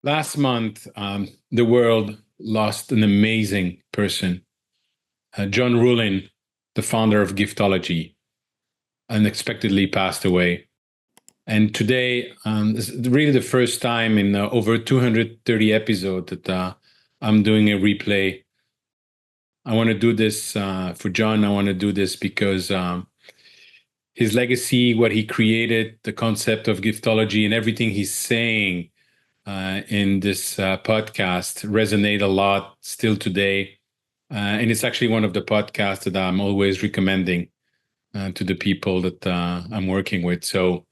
Last month, the world lost an amazing person. John Ruhlin, the founder of Gift.ology, unexpectedly passed away. And today, is really the first time in over 230 episodes that I'm doing a replay. I want to do this for John. I want to do this because his legacy, what he created, the concept of Giftology, and everything he's saying in this podcast resonate a lot still today. And it's actually one of the podcasts that I'm always recommending to the people that I'm working with. So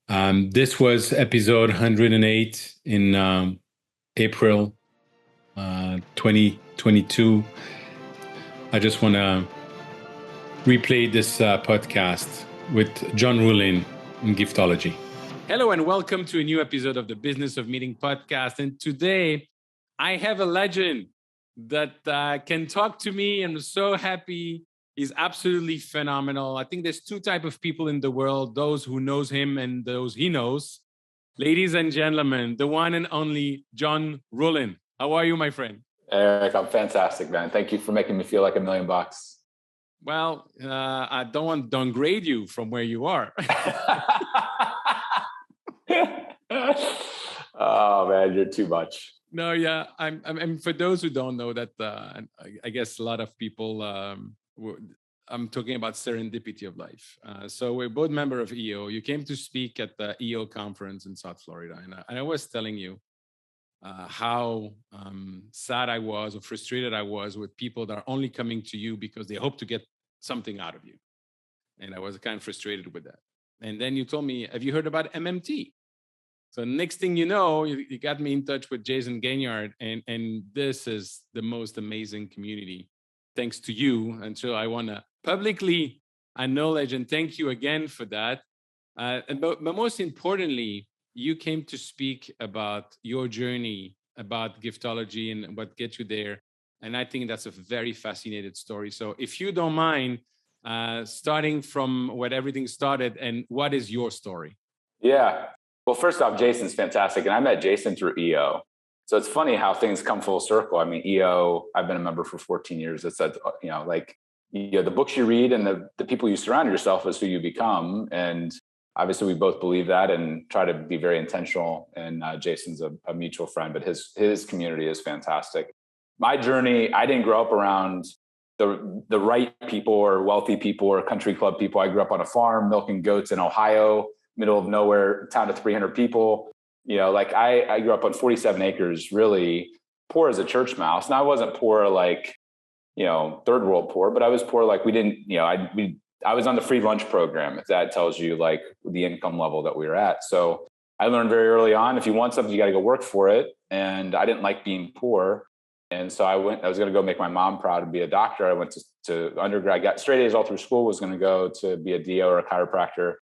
this was episode 108 in April 2022. I just want to replay this podcast with John Ruhlin in Giftology. Hello and welcome to a new episode of the Business of Meeting podcast. And today I have a legend that can talk to me. I'm so happy. He's absolutely phenomenal. I think there's two types of people in the world, those who knows him and those he knows. Ladies and gentlemen, the one and only John Ruhlin. How are you, my friend? Eric, I'm fantastic, man. Thank you for making me feel like $1 million. Well, I don't want to downgrade you from where you are. Oh man, you're too much. No, yeah, I'm for those who don't know that, I guess a lot of people. I'm talking about serendipity of life. So we're both member of EO. You came to speak at the EO conference in South Florida, and I was telling you how sad I was or frustrated I was with people that are only coming to you because they hope to get something out of you, and I was kind of frustrated with that. And then you told me, "Have you heard about MMT?" So next thing you know, you got me in touch with Jason Gaignard, and this is the most amazing community, thanks to you. And so I want to publicly acknowledge and thank you again for that. But most importantly, you came to speak about your journey, about giftology and what gets you there. And I think that's a very fascinating story. So if you don't mind, starting from what everything started, and what is your story? Yeah. Well, first off, Jason's fantastic. And I met Jason through EO. So it's funny how things come full circle. I mean, EO, I've been a member for 14 years. It's that, the books you read and the people you surround yourself is who you become. And obviously we both believe that and try to be very intentional. And Jason's a mutual friend, but his community is fantastic. My journey, I didn't grow up around the right people or wealthy people or country club people. I grew up on a farm milking goats in Ohio, middle of nowhere, town of 300 people. I grew up on 47 acres, really poor as a church mouse. And I wasn't poor like, third world poor, but I was poor like we didn't, I was on the free lunch program, if that tells you like the income level that we were at. So I learned very early on, if you want something, you got to go work for it. And I didn't like being poor. And so I was going to go make my mom proud and be a doctor. I went to undergrad, got straight A's all through school, was going to go to be a DO or a chiropractor.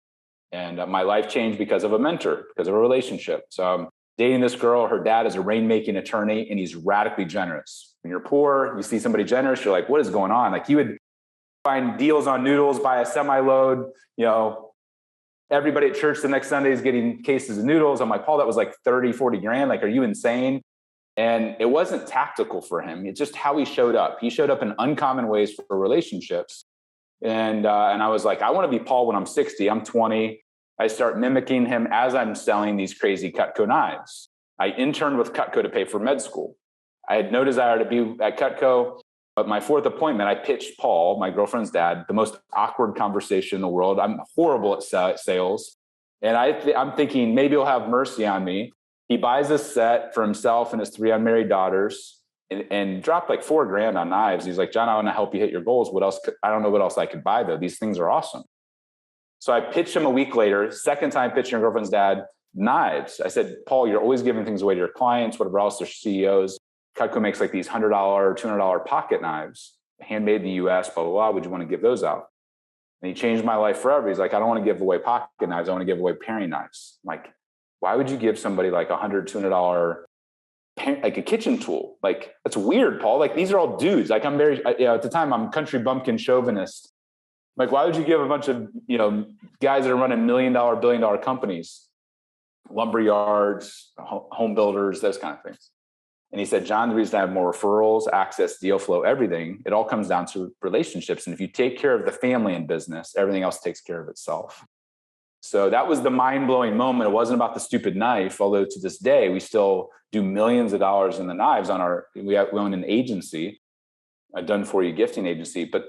And my life changed because of a mentor, because of a relationship. So I'm dating this girl. Her dad is a rainmaking attorney, and he's radically generous. When you're poor, you see somebody generous, you're like, what is going on? Like, he would find deals on noodles, buy a semi-load. Everybody at church the next Sunday is getting cases of noodles. I'm like, Paul, that was like 30, 40 grand. Like, are you insane? And it wasn't tactical for him. It's just how he showed up. He showed up in uncommon ways for relationships. And I was like, I want to be Paul when I'm 60. I'm 20. I start mimicking him as I'm selling these crazy Cutco knives. I interned with Cutco to pay for med school. I had no desire to be at Cutco, but my fourth appointment, I pitched Paul, my girlfriend's dad, the most awkward conversation in the world. I'm horrible at sales. And I'm thinking maybe he'll have mercy on me. He buys a set for himself and his 3 unmarried daughters and dropped like $4 grand on knives. He's like, John, I want to help you hit your goals. What else? I don't know what else I could buy though. These things are awesome. So I pitched him a week later, second time pitching your girlfriend's dad, knives. I said, Paul, you're always giving things away to your clients, whatever else, their CEOs. Cutco makes like these $100, $200 pocket knives, handmade in the US, blah, blah, blah. Would you want to give those out? And he changed my life forever. He's like, I don't want to give away pocket knives. I want to give away paring knives. I'm like, why would you give somebody like $100, $200, like a kitchen tool? Like, that's weird, Paul. Like, these are all dudes. Like, I'm very, at the time, I'm country bumpkin chauvinist. Like, why would you give a bunch of, guys that are running $1 million, $1 billion companies lumber yards, home builders, those kind of things. And he said, John, the reason I have more referrals, access, deal flow, everything, it all comes down to relationships. And if you take care of the family in business, everything else takes care of itself. So that was the mind-blowing moment. It wasn't about the stupid knife, although to this day, we still do millions of dollars in the knives we own an agency, a done-for-you gifting agency. But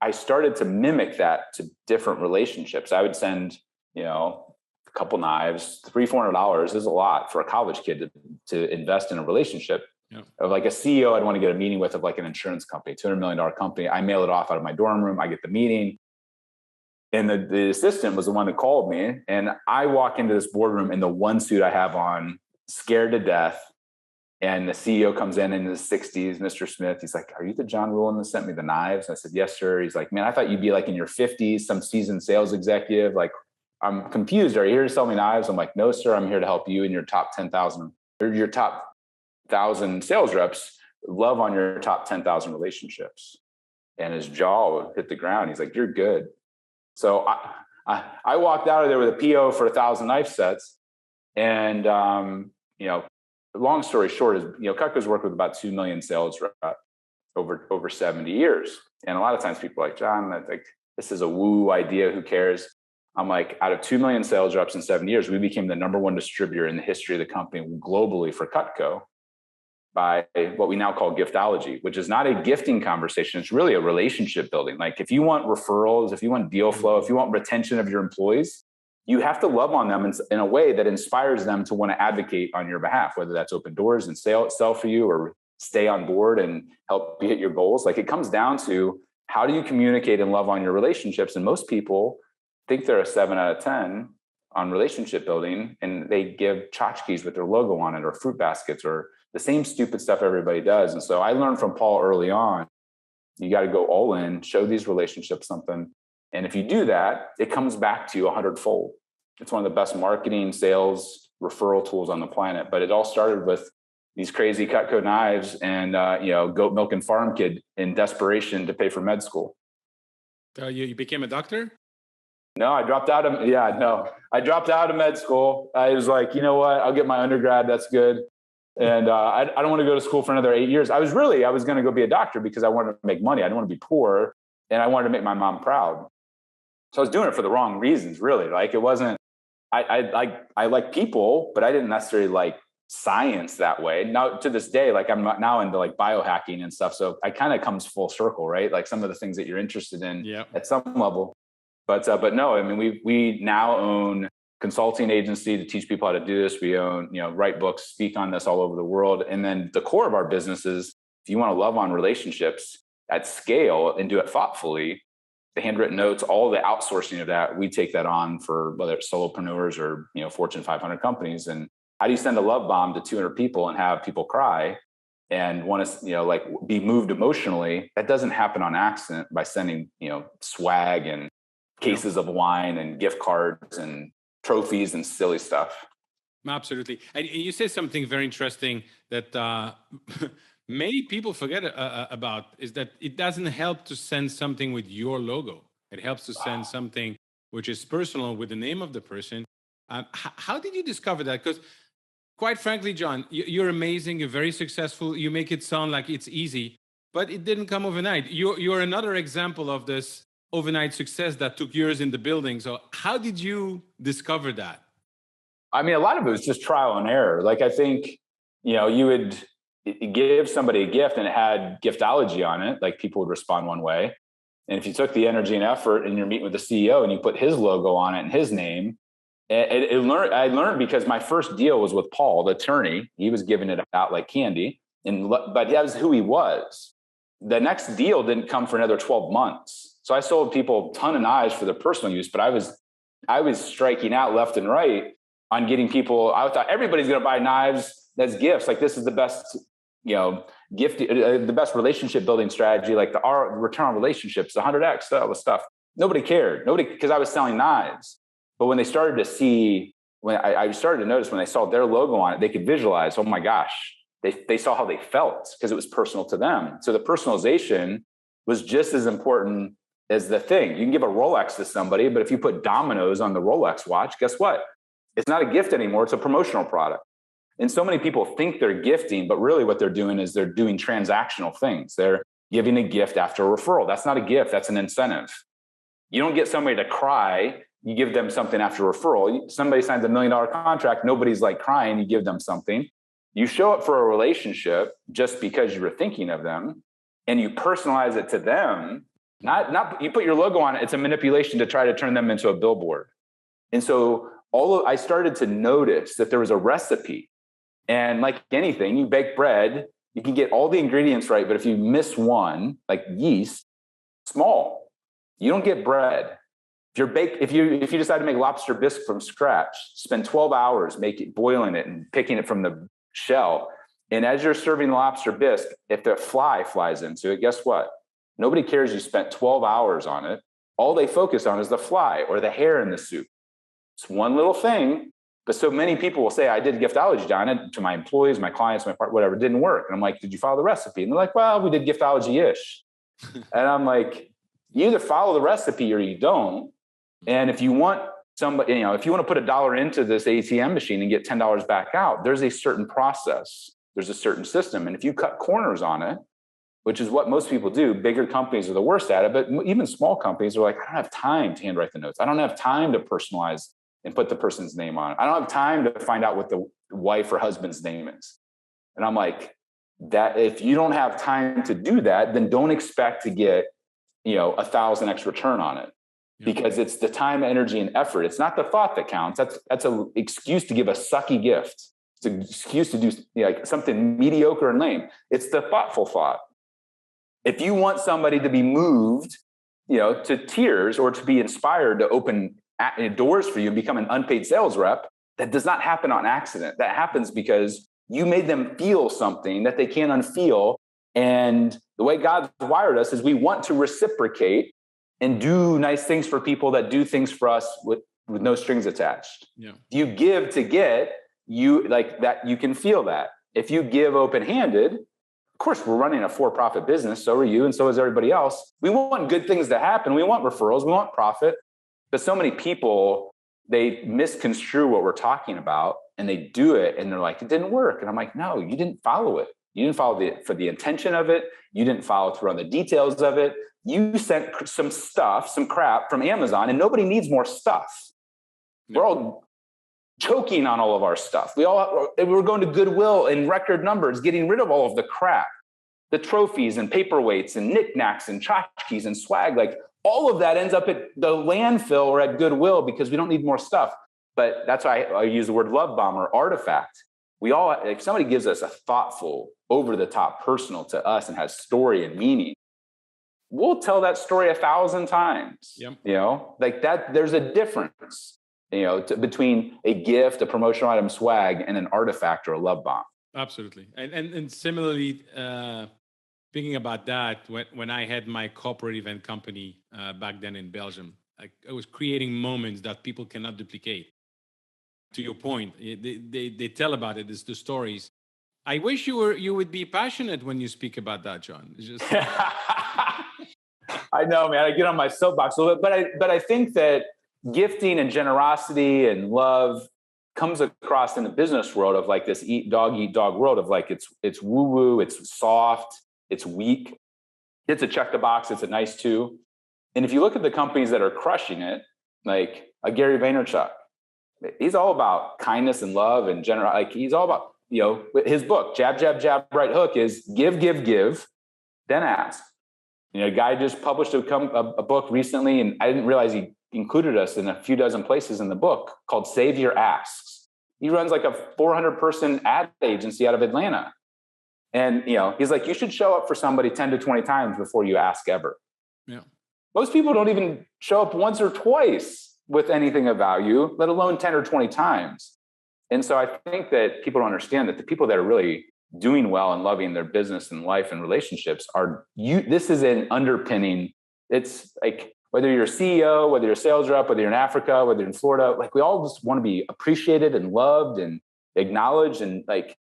I started to mimic that to different relationships. I would send, a couple knives, $300-$400 is a lot for a college kid to invest in a relationship. Yeah. Of like a CEO I'd want to get a meeting with, of like an insurance company, $200 million company. I mail it off out of my dorm room. I get the meeting. And the assistant was the one that called me. And I walk into this boardroom in the one suit I have on, scared to death. And the CEO comes in his 60s, Mr. Smith. He's like, are you the John Ruhlin that sent me the knives? I said, yes, sir. He's like, man, I thought you'd be like in your 50s, some seasoned sales executive. Like, I'm confused. Are you here to sell me knives? I'm like, no, sir. I'm here to help you in your top 10,000 or your top 1,000 sales reps love on your top 10,000 relationships. And his jaw hit the ground. He's like, you're good. So I walked out of there with a PO for 1,000 knife sets. And, long story short is, Cutco's worked with about 2 million sales reps over 70 years. And a lot of times people are like, John, I think this is a woo idea. Who cares? I'm like, out of 2 million sales reps in 7 years, we became the #1 distributor in the history of the company globally for Cutco by what we now call Gift.ology, which is not a gifting conversation. It's really a relationship building. Like if you want referrals, if you want deal flow, if you want retention of your employees, you have to love on them in a way that inspires them to want to advocate on your behalf, whether that's open doors and sell for you or stay on board and help you hit your goals. Like it comes down to how do you communicate and love on your relationships? And most people think they're a 7 out of 10 on relationship building, and they give tchotchkes with their logo on it or fruit baskets or the same stupid stuff everybody does. And so I learned from Paul early on, you got to go all in, show these relationships something. And if you do that, it comes back to you 100-fold. It's one of the best marketing, sales, referral tools on the planet. But it all started with these crazy Cutco knives and, goat milk and farm kid in desperation to pay for med school. You became a doctor? No, I dropped out of med school. I was like, you know what? I'll get my undergrad. That's good. And I don't want to go to school for another 8 years. I was going to go be a doctor because I wanted to make money. I didn't want to be poor. And I wanted to make my mom proud. So I was doing it for the wrong reasons, really. Like it wasn't, I like people, but I didn't necessarily like science that way. Now to this day, like I'm now into like biohacking and stuff. So I kind of comes full circle, right? Like some of the things that you're interested in at some level. But no, I mean, we now own consulting agency to teach people how to do this. We own, write books, speak on this all over the world. And then the core of our business is if you want to love on relationships at scale and do it thoughtfully, the handwritten notes, all the outsourcing of that, we take that on for whether it's solopreneurs or, Fortune 500 companies. And how do you send a love bomb to 200 people and have people cry and want to, be moved emotionally? That doesn't happen on accident by sending, swag and cases of wine and gift cards and trophies and silly stuff. Absolutely. And you said something very interesting that many people forget about is that it doesn't help to send something with your logo. It helps to send something which is personal with the name of the person. How did you discover that? Because quite frankly, John, you're amazing. You're very successful. You make it sound like it's easy, but it didn't come overnight. You're another example of this overnight success that took years in the building. So how did you discover that? I mean, a lot of it was just trial and error. Like I think, you would give somebody a gift and it had Giftology on it, like people would respond one way. And if you took the energy and effort and you're meeting with the CEO and you put his logo on it and his name, I learned because my first deal was with Paul, the attorney. He was giving it out like candy, but that was who he was. The next deal didn't come for another 12 months. So I sold people a ton of knives for their personal use, but I was striking out left and right on getting people. I thought everybody's going to buy knives as gifts. Like this is the best, gift, the best relationship building strategy. Like our return on relationships, 100x, that was stuff. Nobody cared. Because I was selling knives. But when they started to see, when I started to notice when they saw their logo on it, they could visualize, oh my gosh, they saw how they felt because it was personal to them. So the personalization was just as important as the thing. You can give a Rolex to somebody, but if you put dominoes on the Rolex watch, guess what? It's not a gift anymore. It's a promotional product. And so many people think they're gifting, but really what they're doing is they're doing transactional things. They're giving a gift after a referral. That's not a gift. That's an incentive. You don't get somebody to cry. You give them something after a referral. Somebody signs $1 million contract. Nobody's like crying. You give them something. You show up for a relationship just because you were thinking of them, and you personalize it to them. Not you put your logo on it. It's a manipulation to try to turn them into a billboard. And so I started to notice that there was a recipe. And like anything, you bake bread, you can get all the ingredients right, but if you miss one, like yeast, small, you don't get bread. If you decide to make lobster bisque from scratch, spend 12 hours boiling it and picking it from the shell. And as you're serving the lobster bisque, if the fly flies into it, guess what? Nobody cares you spent 12 hours on it. All they focus on is the fly or the hair in the soup. It's one little thing. But so many people will say, I did Gift.ology, John, to my employees, my clients, my part, whatever, it didn't work. And I'm like, did you follow the recipe? And they're like, well, we did Gift.ology-ish. And I'm like, you either follow the recipe or you don't. And if you want somebody, if you want to put $1 into this ATM machine and get $10 back out, there's a certain process. There's a certain system. And if you cut corners on it, which is what most people do, bigger companies are the worst at it, but even small companies are like, I don't have time to handwrite the notes. I don't have time to personalize and put the person's name on it. I don't have time to find out what the wife or husband's name is. And I'm like, that if you don't have time to do that, then don't expect to get, 1,000x return on it. Because it's the time, energy, and effort. It's not the thought that counts. That's an excuse to give a sucky gift. It's an excuse to do something mediocre and lame. It's the thoughtful thought. If you want somebody to be moved, to tears or to be inspired to open doors for you and become an unpaid sales rep, that does not happen on accident. That happens because you made them feel something that they can't unfeel. And the way God's wired us is we want to reciprocate and do nice things for people that do things for us with no strings attached. Yeah. If you give to get, you like that, you can feel that. If you give open-handed, of course, we're running a for-profit business. So are you, and so is everybody else. We want good things to happen. We want referrals. We want profit. But so many people, they misconstrue what we're talking about and they do it and they're like, it didn't work. And I'm like, no, you didn't follow it. You didn't follow for the intention of it. You didn't follow through on the details of it. You sent some crap from Amazon, and nobody needs more stuff. No. We're all choking on all of our stuff. We're going to Goodwill in record numbers, getting rid of all of the crap, the trophies and paperweights and knickknacks and tchotchkes and swag. Like all of that ends up at the landfill or at Goodwill because we don't need more stuff. But that's why I use the word love bomb or artifact. If somebody gives us a thoughtful, over-the-top personal to us and has story and meaning, we'll tell that story 1,000 times. Yep. Like that, there's a difference, between a gift, a promotional item, swag, and an artifact or a love bomb. Absolutely. And similarly, thinking about that, when I had my corporate event company back then in Belgium, I was creating moments that people cannot duplicate. To your point, they tell about it. It's the stories. I wish you would be passionate when you speak about that, John. It's just I know, man. I get on my soapbox a little bit, but I think that gifting and generosity and love comes across in the business world of like this eat dog world of like it's woo woo, it's soft, it's weak, it's a check the box, it's a nice to. And if you look at the companies that are crushing it, like a Gary Vaynerchuk, he's all about kindness and love and like he's all about, his book, Jab, Jab, Jab, Right Hook is give, then ask. A guy just published a book recently, and I didn't realize he included us in a few dozen places in the book called Save Your Asks. He runs like a 400-person ad agency out of Atlanta. And, he's like, you should show up for somebody 10 to 20 times before you ask ever. Yeah. Most people don't even show up once or twice with anything of value, let alone 10 or 20 times. And so I think that people don't understand that the people that are really doing well and loving their business and life and relationships this is an underpinning. It's like, whether you're a CEO, whether you're a sales rep, whether you're in Africa, whether you're in Florida, like we all just want to be appreciated and loved and acknowledged. And like,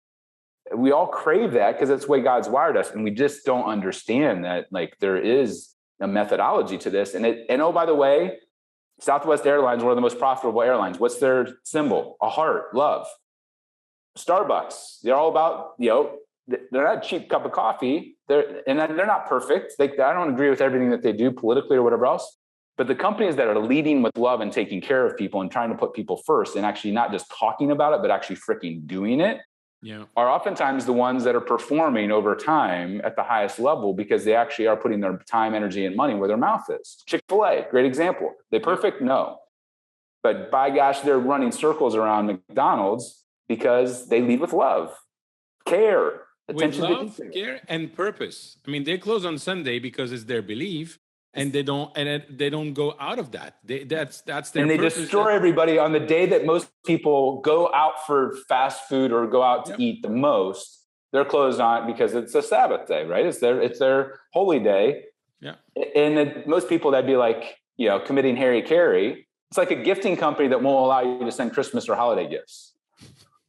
we all crave that because that's the way God's wired us. And we just don't understand that like there is a methodology to this. And oh, by the way, Southwest Airlines, one of the most profitable airlines. What's their symbol? A heart, love. Starbucks, they're all about, they're not a cheap cup of coffee. They're not perfect. I don't agree with everything that they do politically or whatever else. But the companies that are leading with love and taking care of people and trying to put people first and actually not just talking about it, but actually freaking doing it, are oftentimes the ones that are performing over time at the highest level because they actually are putting their time, energy, and money where their mouth is. Chick-fil-A, great example. They perfect? No. But by gosh, they're running circles around McDonald's because they lead with love, care, attention with love, to detail, care, and purpose. I mean, they close on Sunday because it's their belief, and they don't go out of that. That's their and they purpose. destroy everybody on the day that most people go out for fast food or go out to eat the most. They're closed on because it's a Sabbath day, right? It's their holy day. Yeah. And most people that'd be like, committing Harry Carey. It's like a gifting company that won't allow you to send Christmas or holiday gifts.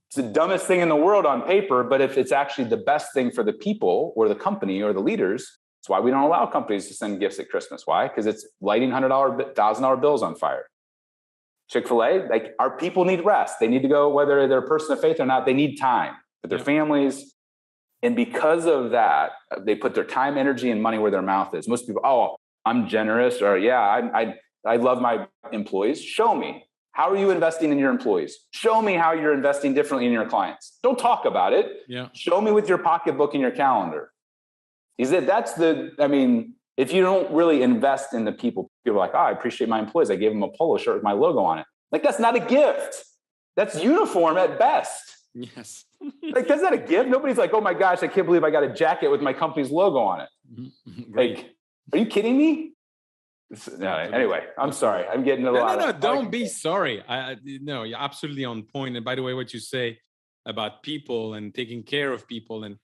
It's the dumbest thing in the world on paper, but if it's actually the best thing for the people or the company or the leaders, that's why we don't allow companies to send gifts at Christmas. Why? Because it's lighting $100, $1,000 bills on fire. Chick-fil-A, like, our people need rest. They need to go, whether they're a person of faith or not, they need time with their families. And because of that, they put their time, energy, and money where their mouth is. Most people, I'm generous, or I love my employees. Show me. How are you investing in your employees? Show me how you're investing differently in your clients. Don't talk about it. Yeah. Show me with your pocketbook and your calendar. If you don't really invest in the people are like, I appreciate my employees. I gave them a polo shirt with my logo on it. Like, that's not a gift. That's uniform at best. Yes. Like, that's not a gift. Nobody's like, oh my gosh, I can't believe I got a jacket with my company's logo on it. Like, are you kidding me? Anyway, I'm sorry. I'm getting a lot. No, don't be sorry. No, you're absolutely on point. And by the way, what you say about people and taking care of people, and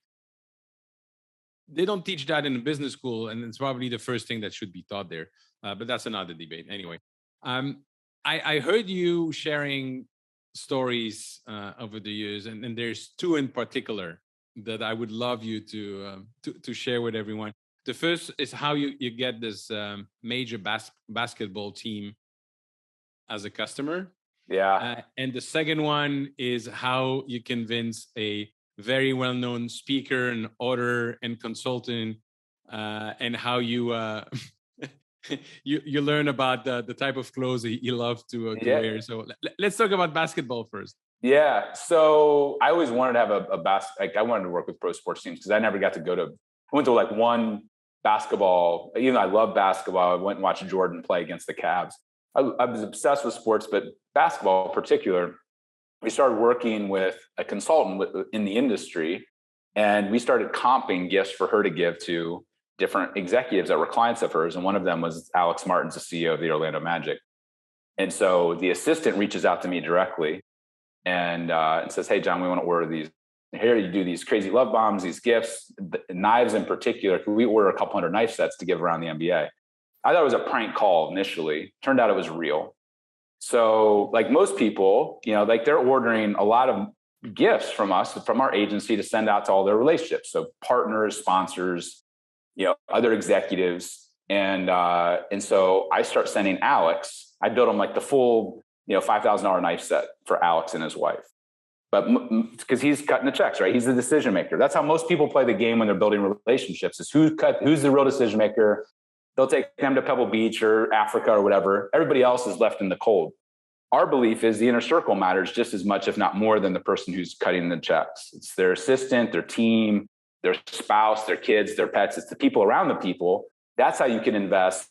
they don't teach that in a business school, and it's probably the first thing that should be taught there. But that's another debate. Anyway, I heard you sharing stories over the years, and there's two in particular that I would love you to share with everyone. The first is how you get this major basketball team as a customer. Yeah. And the second one is how you convince a very well-known speaker and author and consultant, and how you you learn about the type of clothes you love to wear. So let's talk about basketball first. Yeah. So I always wanted to have I wanted to work with pro sports teams because I never got to I went to like one basketball. I love basketball. I went and watched Jordan play against the Cavs. I was obsessed with sports, but basketball in particular. We started working with a consultant in the industry, and we started comping gifts for her to give to different executives that were clients of hers. And one of them was Alex Martins, the CEO of the Orlando Magic. And so the assistant reaches out to me directly and says, hey, John, we want to order these. Here you do these crazy love bombs, these gifts, knives in particular. We order a couple hundred knife sets to give around the NBA. I thought it was a prank call initially. Turned out it was real. So like most people, they're ordering a lot of gifts from us, from our agency, to send out to all their relationships. So partners, sponsors, other executives. And so I start sending Alex. I built him like the full, $5,000 knife set for Alex and his wife. But because he's cutting the checks, right? He's the decision maker. That's how most people play the game when they're building relationships, is who's the real decision maker. They'll take them to Pebble Beach or Africa or whatever. Everybody else is left in the cold. Our belief is the inner circle matters just as much, if not more, than the person who's cutting the checks. It's their assistant, their team, their spouse, their kids, their pets. It's the people around the people. That's how you can invest,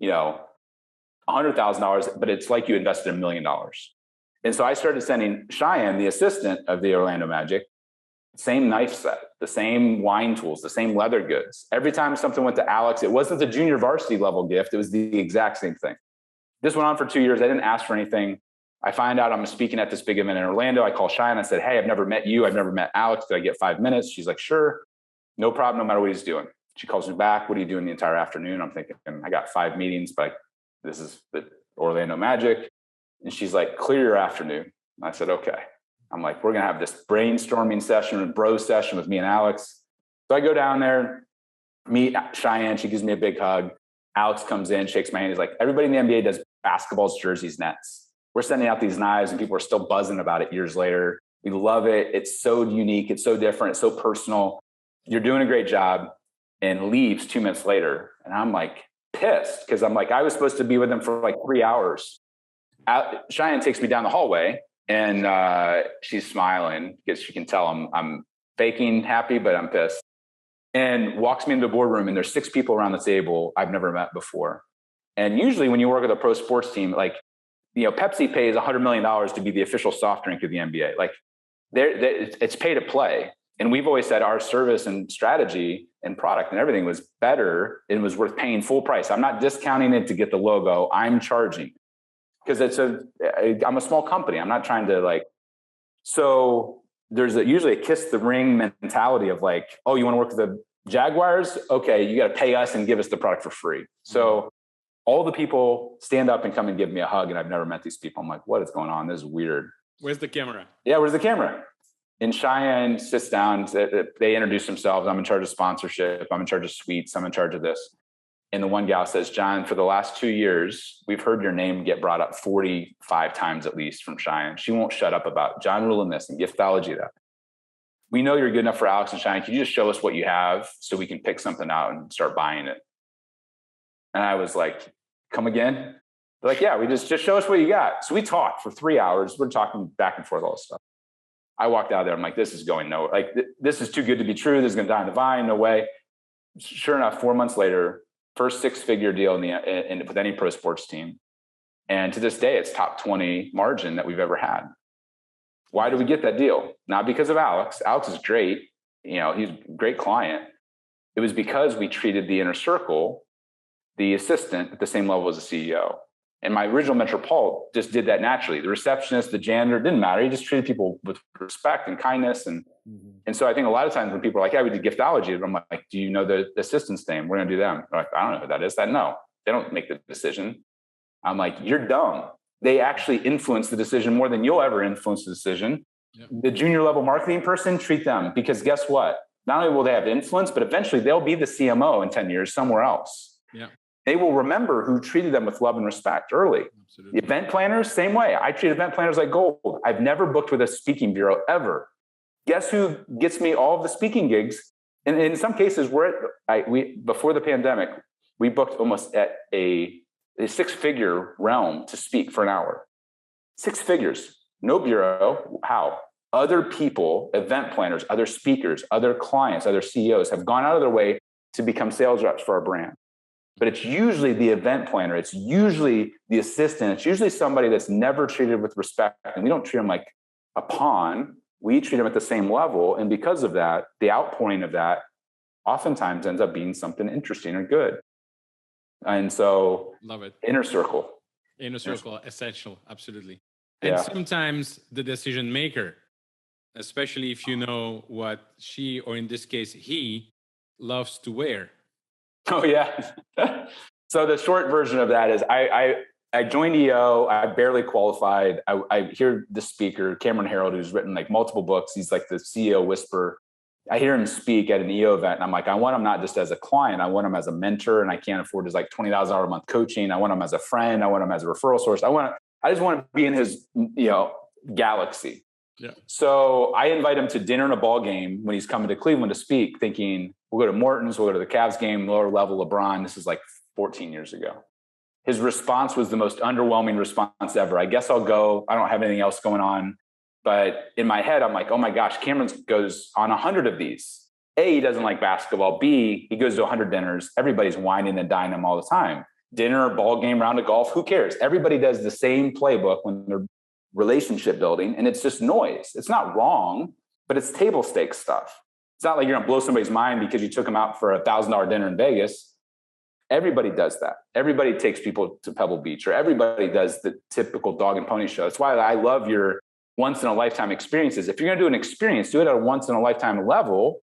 $100,000, but it's like you invested $1 million. And so I started sending Cheyenne, the assistant of the Orlando Magic, same knife set, the same wine tools, the same leather goods. Every time something went to Alex, it wasn't the junior varsity level gift. It was the exact same thing. This went on for 2 years. I didn't ask for anything. I find out I'm speaking at this big event in Orlando. I call Cheyenne. I said, hey, I've never met you. I've never met Alex. Do I get 5 minutes? She's like, sure. No problem, no matter what he's doing. She calls me back. What are you doing the entire afternoon? I'm thinking, I got 5 meetings, but this is the Orlando Magic. And she's like, clear your afternoon. I said, okay. I'm like, we're going to have this brainstorming session, a bro session with me and Alex. So I go down there, meet Cheyenne. She gives me a big hug. Alex comes in, shakes my hand. He's like, everybody in the NBA does basketballs, jerseys, nets. We're sending out these knives and people are still buzzing about it years later. We love it. It's so unique. It's so different. It's so personal. You're doing a great job. And leaves 2 minutes later. And I'm like pissed because I'm like, I was supposed to be with him for like 3 hours. Cheyenne takes me down the hallway and she's smiling because she can tell I'm faking happy, but I'm pissed. And walks me into the boardroom and there's 6 people around the table I've never met before. And usually when you work with a pro sports team, like, Pepsi pays $100 million to be the official soft drink of the NBA. Like it's pay to play. And we've always said our service and strategy and product and everything was better and was worth paying full price. I'm not discounting it to get the logo. I'm charging because I'm a small company. I'm not trying to so there's usually a kiss the ring mentality of like, oh, you want to work with the Jaguars? Okay, you got to pay us and give us the product for free. So all the people stand up and come and give me a hug. And I've never met these people. I'm like, what is going on? This is weird. Where's the camera? Yeah, where's the camera? And Cheyenne sits down, they introduce themselves. I'm in charge of sponsorship. I'm in charge of suites. I'm in charge of this. And the one gal says, John, for the last 2 years, we've heard your name get brought up 45 times at least from Cheyenne. She won't shut up about John Ruhlin this and Gift.ology that. We know you're good enough for Alex and Cheyenne. Can you just show us what you have so we can pick something out and start buying it? And I was like, come again? They're like, yeah, we just show us what you got. So we talked for 3 hours. We're talking back and forth all this stuff. I walked out of there. I'm like, this is going nowhere. Like, this is too good to be true. This is going to die on the vine. No way. Sure enough, 4 months later, first 6-figure deal with any pro sports team. And to this day, it's top 20 margin that we've ever had. Why did we get that deal? Not because of Alex. Alex is great. He's a great client. It was because we treated the inner circle, the assistant, at the same level as the CEO. And my original mentor, Paul, just did that naturally. The receptionist, the janitor, didn't matter. He just treated people with respect and kindness. And so I think a lot of times when people are like, yeah, we did Giftology, I'm like, do you know the assistant's name? We're going to do them. They're like, I don't know who that is. No, they don't make the decision. I'm like, you're dumb. They actually influence the decision more than you'll ever influence the decision. Yep. The junior level marketing person, treat them, because guess what? Not only will they have influence, but eventually they'll be the CMO in 10 years somewhere else. Yeah. They will remember who treated them with love and respect early. Absolutely. The event planners, same way. I treat event planners like gold. I've never booked with a speaking bureau ever. Guess who gets me all of the speaking gigs? And in some cases, before the pandemic, we booked almost at a 6-figure realm to speak for an hour. 6 figures, no bureau. How? Other people, event planners, other speakers, other clients, other CEOs have gone out of their way to become sales reps for our brand. But it's usually the event planner. It's usually the assistant. It's usually somebody that's never treated with respect. And we don't treat them like a pawn. We treat them at the same level. And because of that, the outpouring of that oftentimes ends up being something interesting or good. And so, love it. Inner circle. Inner circle, essential. Absolutely. And sometimes the decision maker, especially if you know what she, or in this case, he loves to wear. Oh, yeah. So the short version of that is I joined EO. I barely qualified. I hear the speaker, Cameron Herold, who's written like multiple books. He's like the CEO whisperer. I hear him speak at an EO event, and I'm like, I want him not just as a client. I want him as a mentor, and I can't afford his like $20,000 a month coaching. I want him as a friend. I want him as a referral source. I just want to be in his galaxy. Yeah. So I invite him to dinner and a ball game when he's coming to Cleveland to speak, thinking we'll go to Morton's, we'll go to the Cavs game, lower level LeBron. This is like 14 years ago. His response was the most underwhelming response ever. I guess I'll go. I don't have anything else going on. But in my head, I'm like, oh my gosh, Cameron goes on 100 of these. A, he doesn't like basketball. B, he goes to 100 dinners. Everybody's whining and dining him all the time. Dinner, ball game, round of golf, who cares? Everybody does the same playbook when they're relationship building, and it's just noise. It's not wrong, but it's table stakes stuff. It's not like you're gonna blow somebody's mind because you took them out for $1,000 dinner in Vegas. Everybody does that. Everybody takes people to Pebble Beach, or everybody does the typical dog and pony show. That's why I love your once in a lifetime experiences. If you're gonna do an experience, do it at a once in a lifetime level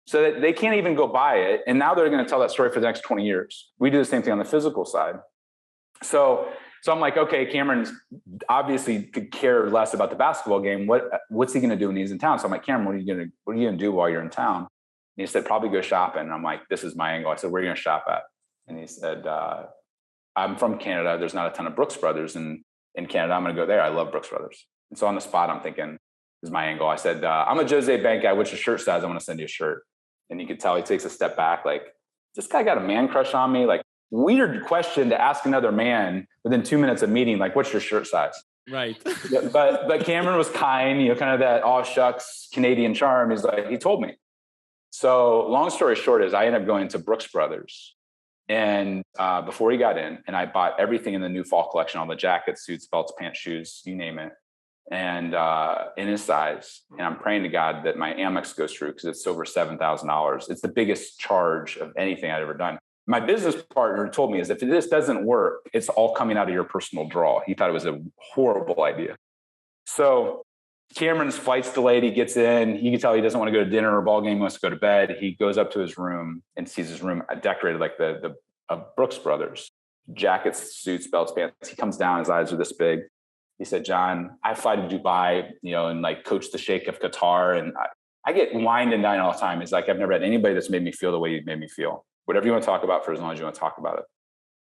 so that they can't even go buy it. And now they're gonna tell that story for the next 20 years. We do the same thing on the physical side. So I'm like, okay, Cameron obviously could care less about the basketball game. What's he going to do when he's in town? So I'm like, Cameron, what are you going to do while you're in town? And he said, probably go shopping. And I'm like, this is my angle. I said, where are you going to shop at? And he said, I'm from Canada. There's not a ton of Brooks Brothers in Canada. I'm going to go there. I love Brooks Brothers. And so on the spot, I'm thinking, this is my angle. I said, I'm a Jose Bank guy. What's your shirt size? I want to send you a shirt. And you could tell he takes a step back. Like, this guy got a man crush on me. Like, weird question to ask another man within 2 minutes of meeting. Like, what's your shirt size? Right. Yeah, but Cameron was kind, kind of that aw shucks Canadian charm. He's like, he told me. So long story short is I ended up going to Brooks Brothers. And before he got in, and I bought everything in the new fall collection, all the jackets, suits, belts, pants, shoes, you name it. And in his size. And I'm praying to God that my Amex goes through because it's over $7,000. It's the biggest charge of anything I've ever done. My business partner told me is if this doesn't work, it's all coming out of your personal draw. He thought it was a horrible idea. So Cameron's flight's delayed. He gets in. You can tell he doesn't want to go to dinner or ball game. He wants to go to bed. He goes up to his room and sees his room decorated like the Brooks Brothers. Jackets, suits, belts, pants. He comes down. His eyes are this big. He said, John, I fly to Dubai, and like coach the Sheikh of Qatar. And I get wined and dined all the time. It's like, I've never had anybody that's made me feel the way you made me feel. Whatever you want to talk about for as long as you want to talk about it.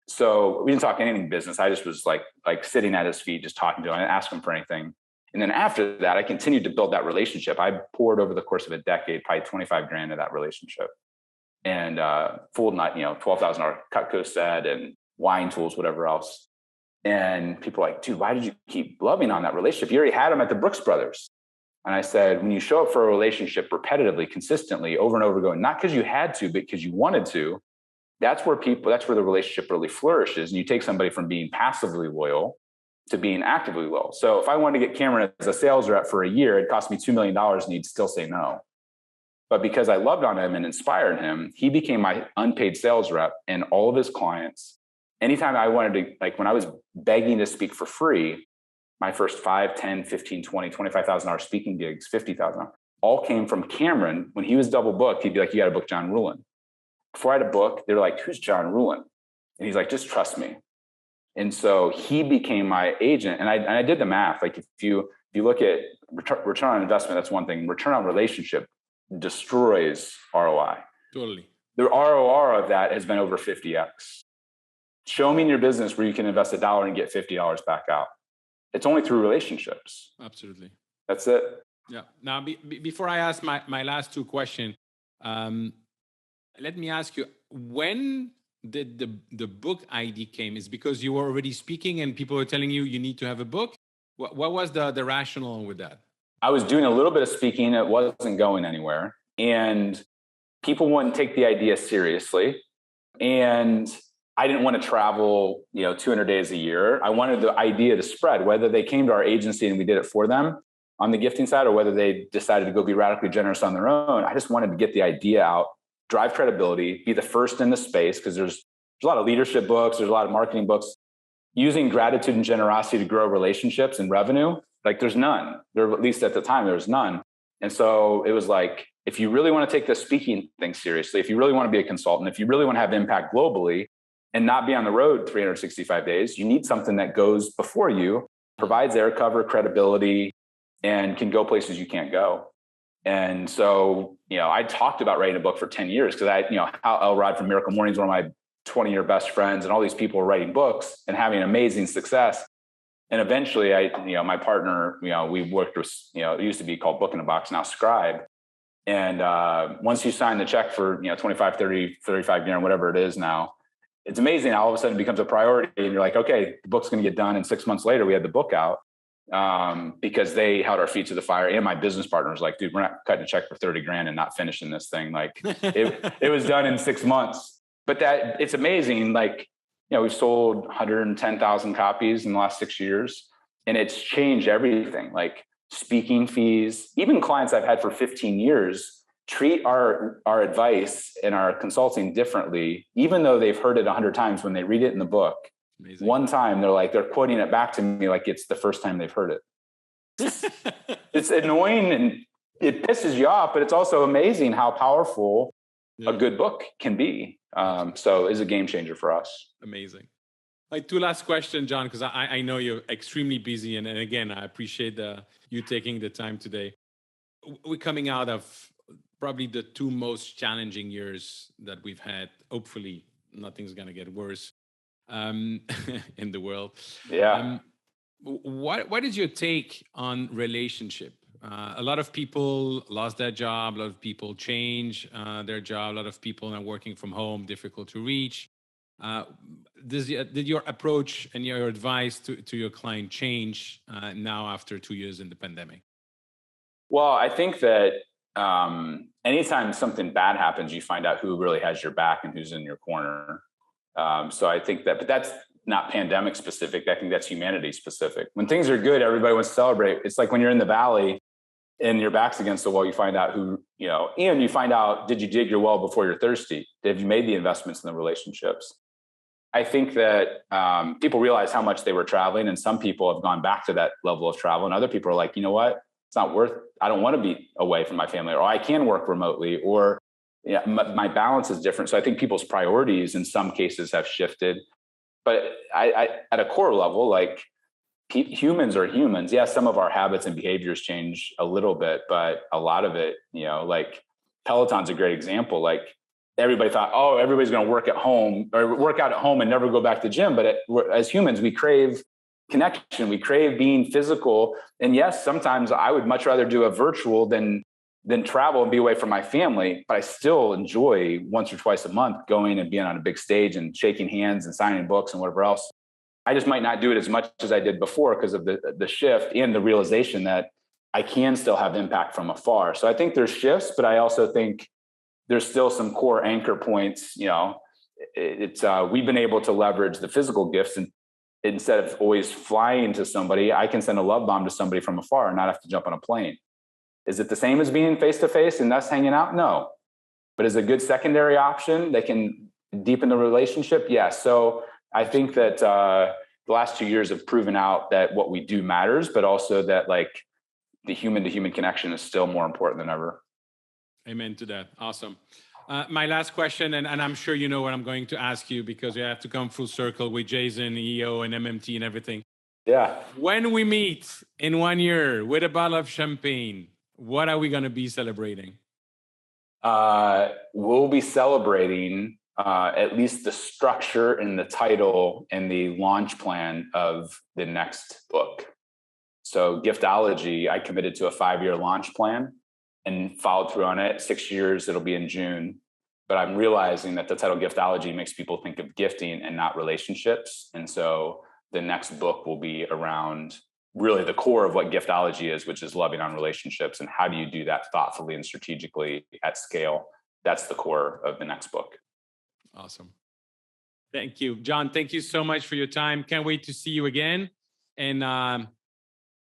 So we didn't talk anything business. I just was like sitting at his feet, just talking to him. I didn't ask him for anything. And then after that, I continued to build that relationship. I poured over the course of a decade, probably 25 grand into that relationship. And full night, $12,000 Cutco set and wine tools, whatever else. And people are like, dude, why did you keep loving on that relationship? You already had them at the Brooks Brothers. And I said, when you show up for a relationship repetitively, consistently, over and over again, not because you had to, but because you wanted to, that's where the relationship really flourishes. And you take somebody from being passively loyal to being actively loyal. So if I wanted to get Cameron as a sales rep for a year, it cost me $2 million and he'd still say no. But because I loved on him and inspired him, he became my unpaid sales rep, and all of his clients, anytime I wanted to, like when I was begging to speak for free, my first 5, 10, 15, 20, $25,000 speaking gigs, $50,000, all came from Cameron. When he was double booked, he'd be like, you got to book John Ruhlin. Before I had a book, they were like, who's John Ruhlin? And he's like, just trust me. And so he became my agent. And I did the math. Like if you look at return on investment, that's one thing. Return on relationship destroys ROI. Totally. The ROR of that has been over 50x. Show me in your business where you can invest $1 and get $50 back out. It's only through relationships. Absolutely. That's it. Yeah. Now, before I ask my last two questions, let me ask you, when did the book idea came? Is because you were already speaking and people were telling you need to have a book? What was the rationale with that? I was doing a little bit of speaking. It wasn't going anywhere. And people wouldn't take the idea seriously. And I didn't want to travel, 200 days a year. I wanted the idea to spread, whether they came to our agency and we did it for them on the gifting side, or whether they decided to go be radically generous on their own. I just wanted to get the idea out, drive credibility, be the first in the space, because there's a lot of leadership books, there's a lot of marketing books. Using gratitude and generosity to grow relationships and revenue, like there's none. There, at least at the time, there was none. And so it was like, if you really want to take the speaking thing seriously, if you really want to be a consultant, if you really want to have impact globally and not be on the road 365 days, you need something that goes before you, provides air cover, credibility, and can go places you can't go. And so, I talked about writing a book for 10 years because Hal Elrod from Miracle Morning is one of my 20-year best friends, and all these people were writing books and having amazing success. And eventually my partner, we worked with, it used to be called Book in a Box, now Scribe. And once you sign the check for, 25, 30, 35 grand, whatever it is now, it's amazing how all of a sudden it becomes a priority. And you're like, okay, the book's going to get done. And 6 months later, we had the book out because they held our feet to the fire. And my business partner was like, dude, we're not cutting a check for 30 grand and not finishing this thing. Like it was done in 6 months. But it's amazing. Like, we've sold 110,000 copies in the last 6 years, and it's changed everything. Like speaking fees, even clients I've had for 15 years treat our advice and our consulting differently, even though they've heard it 100 times. When they read it in the book, amazing. One time they're quoting it back to me like it's the first time they've heard it. It's annoying and it pisses you off, but it's also amazing how powerful a good book can be. So it's a game changer for us. Amazing. Like two last questions, John, because I know you're extremely busy. And again, I appreciate you taking the time today. We're coming out of probably the two most challenging years that we've had. Hopefully nothing's going to get worse. in the world. Yeah. What is your take on relationship? A lot of people lost their job. A lot of people change their job. A lot of people are working from home, difficult to reach. Did your approach and your advice to your client change now after 2 years in the pandemic? Well, I think that anytime something bad happens, you find out who really has your back and who's in your corner. So I think that, but that's not pandemic specific. I think that's humanity specific. When things are good, everybody wants to celebrate. It's like when you're in the valley and your back's against the wall, you find out who, and you find out, did you dig your well before you're thirsty? Have you made the investments in the relationships? I think that people realize how much they were traveling, and some people have gone back to that level of travel, and other people are like, you know what? It's not worth, I don't want to be away from my family, or I can work remotely, or my balance is different. So I think people's priorities in some cases have shifted. But I at a core level, like humans are humans. Yeah, some of our habits and behaviors change a little bit, but a lot of it, like Peloton's a great example. Like everybody thought, oh, everybody's going to work at home or work out at home and never go back to the gym. But as humans, we crave connection. We crave being physical. And yes, sometimes I would much rather do a virtual than travel and be away from my family, but I still enjoy once or twice a month going and being on a big stage and shaking hands and signing books and whatever else. I just might not do it as much as I did before because of the shift and the realization that I can still have impact from afar. So I think there's shifts, but I also think there's still some core anchor points. We've been able to leverage the physical gifts, and instead of always flying to somebody, I can send a love bomb to somebody from afar and not have to jump on a plane. Is it the same as being face-to-face and us hanging out? No. But is a good secondary option that can deepen the relationship? Yes. So I think that the last 2 years have proven out that what we do matters, but also that like the human-to-human connection is still more important than ever. Amen to that. Awesome. My last question, and I'm sure you know what I'm going to ask you because we have to come full circle with Jason, EO, and MMT and everything. Yeah. When we meet in 1 year with a bottle of champagne, what are we going to be celebrating? We'll be celebrating at least the structure and the title and the launch plan of the next book. So Gift.ology, I committed to a 5-year launch plan and followed through on it. 6 years, it'll be in June. But I'm realizing that the title Giftology makes people think of gifting and not relationships. And so the next book will be around really the core of what Giftology is, which is loving on relationships. And how do you do that thoughtfully and strategically at scale? That's the core of the next book. Awesome. Thank you, John. Thank you so much for your time. Can't wait to see you again. And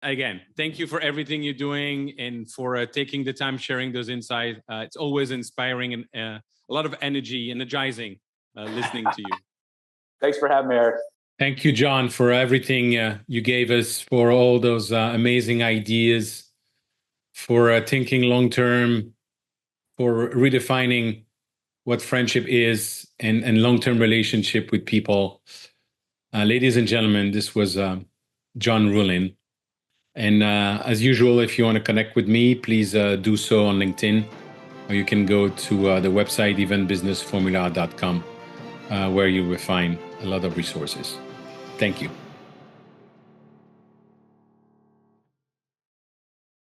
again, thank you for everything you're doing and for taking the time sharing those insights. It's always inspiring and a lot of energy, energizing listening to you. Thanks for having me, Eric. Thank you, John, for everything you gave us, for all those amazing ideas, for thinking long-term, for redefining what friendship is and long-term relationship with people. Ladies and gentlemen, this was John Ruhlin. And as usual, if you want to connect with me, please do so on LinkedIn, or you can go to the website eventbusinessformula.com, where you will find a lot of resources. Thank you.